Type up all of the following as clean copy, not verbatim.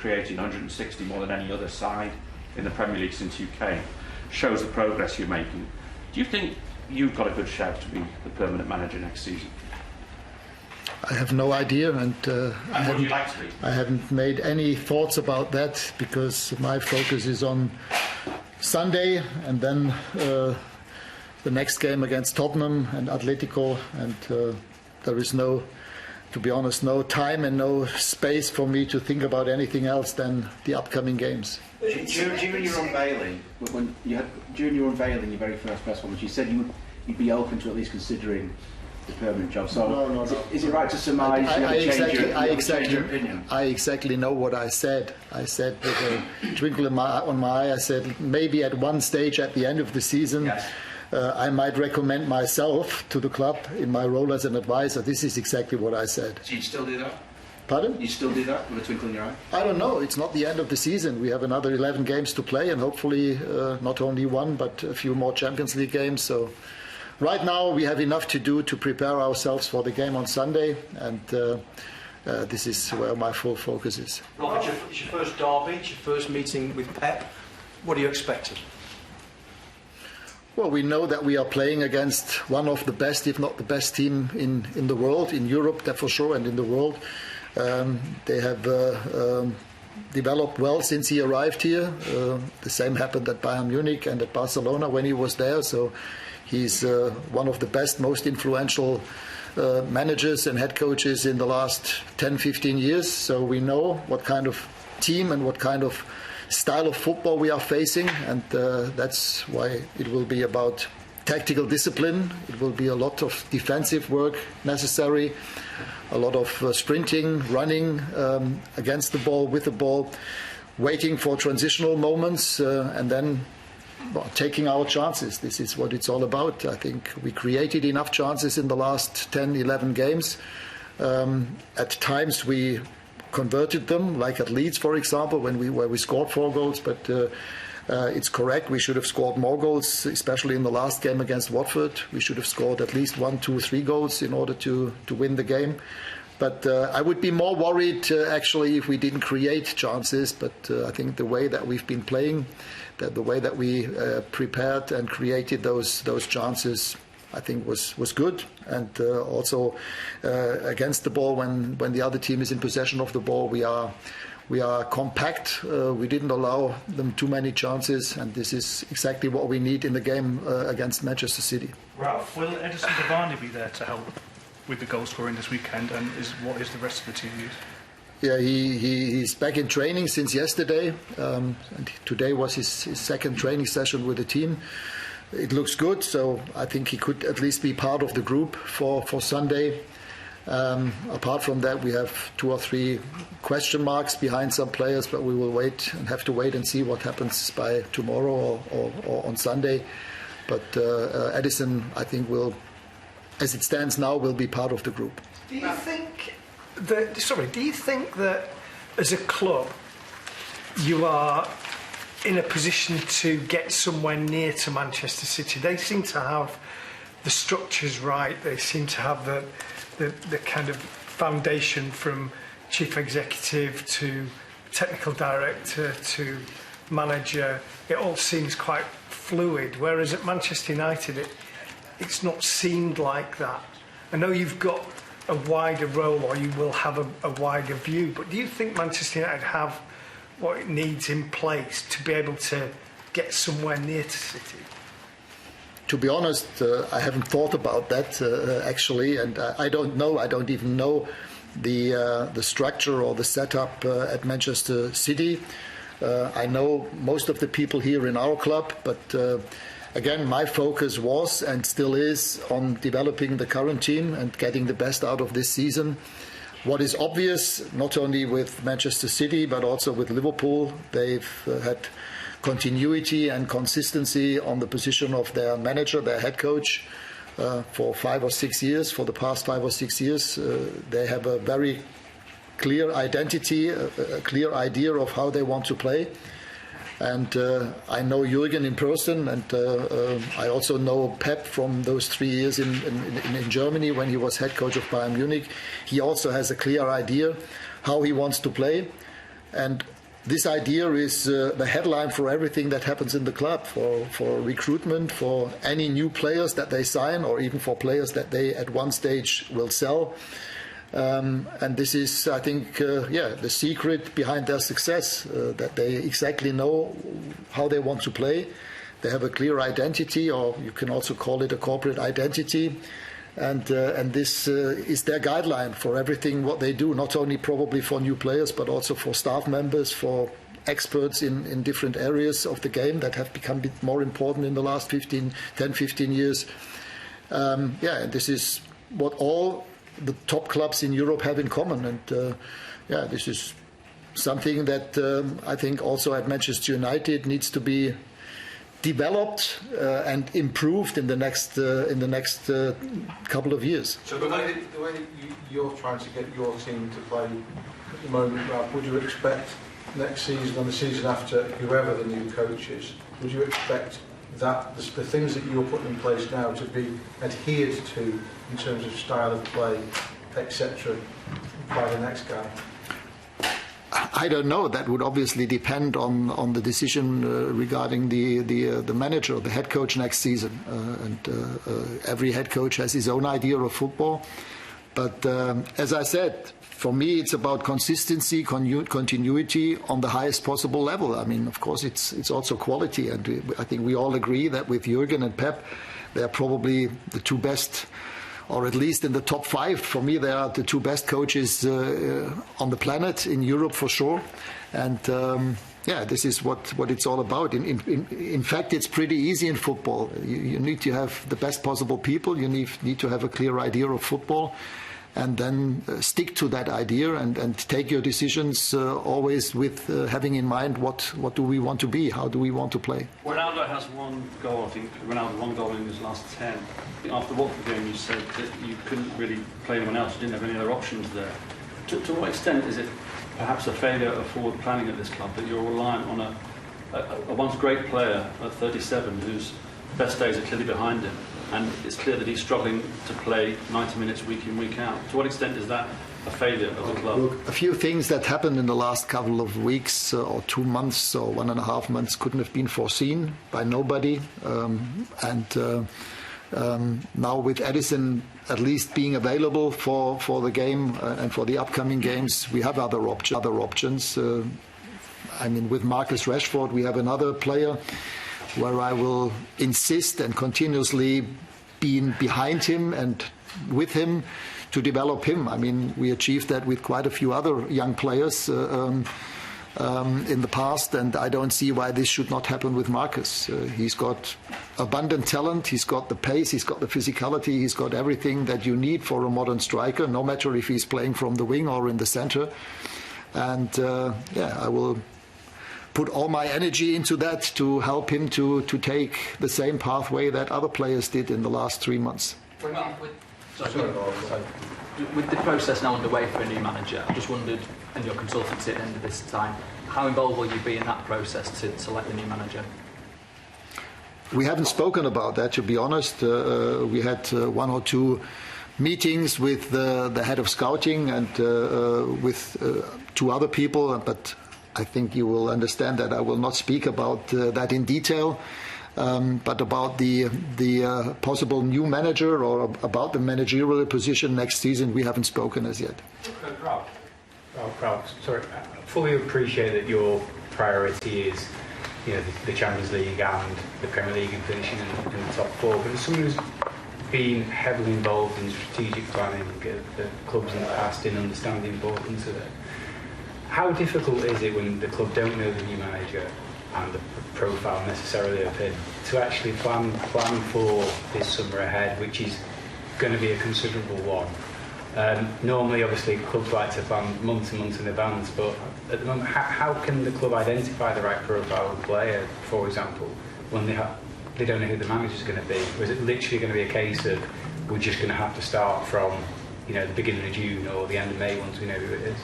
created 160 more than any other side in the Premier League since you came. Shows the progress you're making. Do you think you've got a good shout to be the permanent manager next season? I have no idea, and would you like to be? I haven't made any thoughts about that, because my focus is on Sunday and then the next game against Tottenham and Atletico, and there is no, to be honest, no time and no space for me to think about anything else than the upcoming games. During your unveiling, your very first press conference, you said you'd be open to at least considering the permanent job. So no. Is it right to surmise change your opinion? I exactly know what I said. I said with a twinkle on my eye, I said maybe at one stage at the end of the season, yes, I might recommend myself to the club in my role as an advisor. This is exactly what I said. So you'd still do that? Pardon? You still do that with a twinkle in your eye? I don't know. It's not the end of the season. We have another 11 games to play, and hopefully not only one, but a few more Champions League games. So right now we have enough to do to prepare ourselves for the game on Sunday, and this is where my full focus is. Robert, it's your first derby, it's your first meeting with Pep. What are you expecting? Well, we know that we are playing against one of the best, if not the best team in the world, in Europe, that for sure, and in the world. They have developed well since he arrived here. The same happened at Bayern Munich and at Barcelona when he was there. So he's one of the best, most influential managers and head coaches in the last 10, 15 years. So we know what kind of team and what kind of style of football we are facing, and that's why it will be about tactical discipline. It will be a lot of defensive work necessary, a lot of sprinting, running against the ball, with the ball, waiting for transitional moments, and then taking our chances. This is what it's all about. I think we created enough chances in the last 10, 11 games. At times we converted them, like at Leeds, for example, where we scored 4 goals, but it's correct, we should have scored more goals, especially in the last game against Watford. We should have scored at least 1, 2, 3 goals in order to win the game. But I would be more worried actually if we didn't create chances, but I think the way that we've been playing, the way that we prepared and created those chances, I think was good, and also against the ball, when the other team is in possession of the ball, we are compact. We didn't allow them too many chances, and this is exactly what we need in the game against Manchester City. Ralph, will Edison Cavani be there to help with the goal scoring this weekend, and what is the rest of the team use? Yeah, he's back in training since yesterday, and today was his second training session with the team. It looks good, so I think he could at least be part of the group for Sunday. Apart from that, we have 2 or 3 question marks behind some players, but we will have to wait and see what happens by tomorrow or on Sunday. But Edison, I think, will, as it stands now, will be part of the group. Do you think that as a club you are in a position to get somewhere near to Manchester City? They seem to have the structures right. They seem to have the kind of foundation, from chief executive to technical director to manager. It all seems quite fluid, whereas at Manchester United it's not seemed like that. I know you've got a wider role, or you will have a wider view, but do you think Manchester United have what it needs in place to be able to get somewhere near to City? To be honest, I haven't thought about that actually, and I don't know. I don't even know the structure or the setup at Manchester City. I know most of the people here in our club, but again, my focus was and still is on developing the current team and getting the best out of this season. What is obvious, not only with Manchester City but also with Liverpool, they've had continuity and consistency on the position of their manager, their head coach, for 5 or 6 years. For the past 5 or 6 years, they have a very clear identity, a clear idea of how they want to play. And I know Jürgen in person, and I also know Pep from those 3 years in Germany when he was head coach of Bayern Munich. He also has a clear idea how he wants to play. And this idea is the headline for everything that happens in the club, for recruitment, for any new players that they sign, or even for players that they at one stage will sell. And this is, I think, the secret behind their success, that they exactly know how they want to play. They have a clear identity, or you can also call it a corporate identity. And this is their guideline for everything what they do, not only probably for new players, but also for staff members, for experts in different areas of the game that have become a bit more important in the last 10, 15 years. And this is what all the top clubs in Europe have in common. And this is something that I think also at Manchester United needs to be developed and improved in the next couple of years. So the way that you're trying to get your team to play at the moment, Ralph, would you expect next season and the season after, whoever the new coach is, would you expect that the things that you're putting in place now to be adhered to in terms of style of play, etc., by the next guy? I don't know. That would obviously depend on the decision regarding the manager or the head coach next season. Every head coach has his own idea of football. But as I said, for me, it's about consistency, continuity on the highest possible level. I mean, of course, it's also quality. And I think we all agree that with Jürgen and Pep, they're probably the two best, or at least in the top 5. For me, they are the two best coaches on the planet, in Europe for sure. And this is what it's all about. In fact, it's pretty easy in football. You need to have the best possible people. You need to have a clear idea of football, and then stick to that idea and take your decisions always with having in mind what do we want to be, how do we want to play. Ronaldo has one goal, I think. Ronaldo one goal in his last 10. After the Watford game, you said that you couldn't really play anyone else. You didn't have any other options there. To what extent is it perhaps a failure of forward planning at this club, that you're reliant on a once great player at 37 whose best days are clearly behind him, and it's clear that he's struggling to play 90 minutes week in, week out? To what extent is that a failure of the club? Look, a few things that happened in the last couple of weeks or 2 months or 1.5 months couldn't have been foreseen by nobody. Now with Edison at least being available for the game and for the upcoming games, we have other options. I mean, with Marcus Rashford, we have another player where I will insist and continuously be behind him and with him to develop him. I mean, we achieved that with quite a few other young players in the past, and I don't see why this should not happen with Marcus. He's got abundant talent, he's got the pace, he's got the physicality, he's got everything that you need for a modern striker, no matter if he's playing from the wing or in the center. And I will put all my energy into that to help him to take the same pathway that other players did in the last 3 months. With the process now underway for a new manager, I just wondered, and your consultancy at the end of this time, how involved will you be in that process to select the new manager? We haven't spoken about that, to be honest. We had 1 or 2 meetings with the head of scouting and with 2 other people, but I think you will understand that I will not speak about that in detail. But about the possible new manager or about the managerial position next season, we haven't spoken as yet. Ralph, sorry, I fully appreciate that your priority is, the Champions League and the Premier League and finishing in the top 4. But as someone who's been heavily involved in strategic planning at clubs in the past, in understanding the importance of it, how difficult is it when the club don't know the new manager and the profile necessarily of him to actually plan for this summer ahead, which is going to be a considerable one? Normally, obviously, clubs like to plan months and months in advance, but at the moment, how can the club identify the right profile of player, for example, when they don't know who the manager is going to be? Or is it literally going to be a case of we're just going to have to start from the beginning of June or the end of May once we know who it is?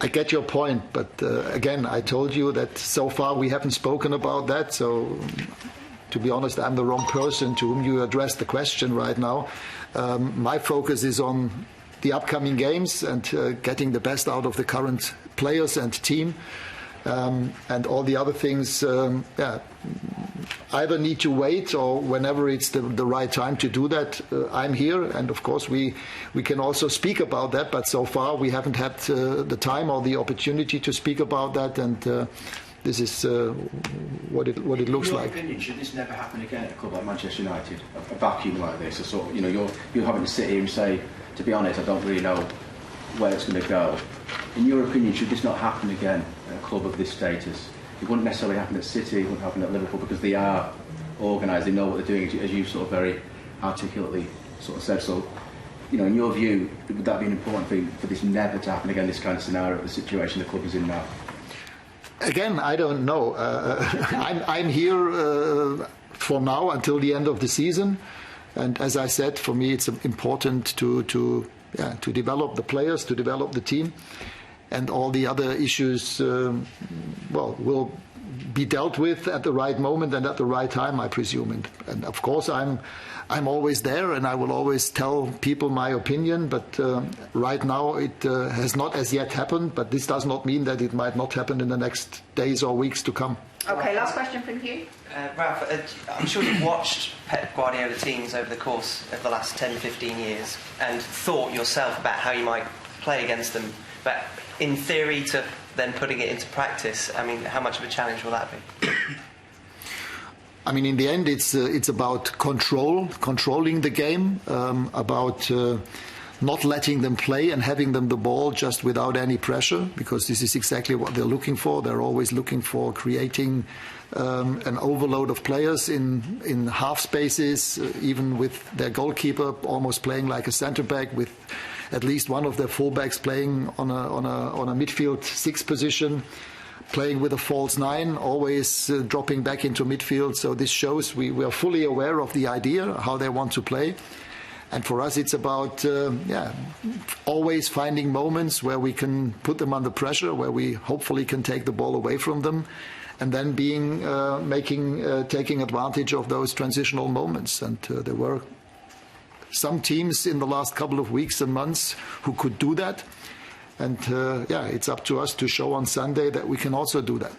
I get your point, but again, I told you that so far we haven't spoken about that. So, to be honest, I'm the wrong person to whom you address the question right now. My focus is on the upcoming games and getting the best out of the current players and team. And all the other things, either need to wait or whenever it's the right time to do that, I'm here. And of course, we can also speak about that. But so far, we haven't had the time or the opportunity to speak about that. And this is what it looks like. In your opinion, should this never happen again at a club like Manchester United? A vacuum like this, a sort of, you're having to sit here and say, to be honest, I don't really know where it's going to go. In your opinion, should this not happen again at a club of this status? It wouldn't necessarily happen at City, it wouldn't happen at Liverpool because they are organised, they know what they're doing, as you sort of very articulately sort of said. So, in your view, would that be an important thing for this never to happen again, this kind of scenario, the situation the club is in now? Again, I don't know. I'm here for now until the end of the season. And as I said, for me, it's important to develop the players, to develop the team, and all the other issues, will be dealt with at the right moment and at the right time, I presume. And of course, I'm always there, and I will always tell people my opinion. But right now, it has not as yet happened. But this does not mean that it might not happen in the next days or weeks to come. Okay, last question from you. Ralph, I'm sure you've watched Pep Guardiola teams over the course of the last 10, 15 years and thought yourself about how you might play against them. But in theory, to then putting it into practice, I mean, how much of a challenge will that be? I mean, in the end, it's about controlling the game, about not letting them play and having them the ball just without any pressure, because this is exactly what they're looking for. They're always looking for creating an overload of players in half spaces, even with their goalkeeper almost playing like a centre back, with at least one of their fullbacks playing on a midfield 6 position, playing with a false 9, always dropping back into midfield. So this shows we are fully aware of the idea, how they want to play. And for us, it's about always finding moments where we can put them under pressure, where we hopefully can take the ball away from them, and then taking advantage of those transitional moments. And there were some teams in the last couple of weeks and months who could do that. And it's up to us to show on Sunday that we can also do that.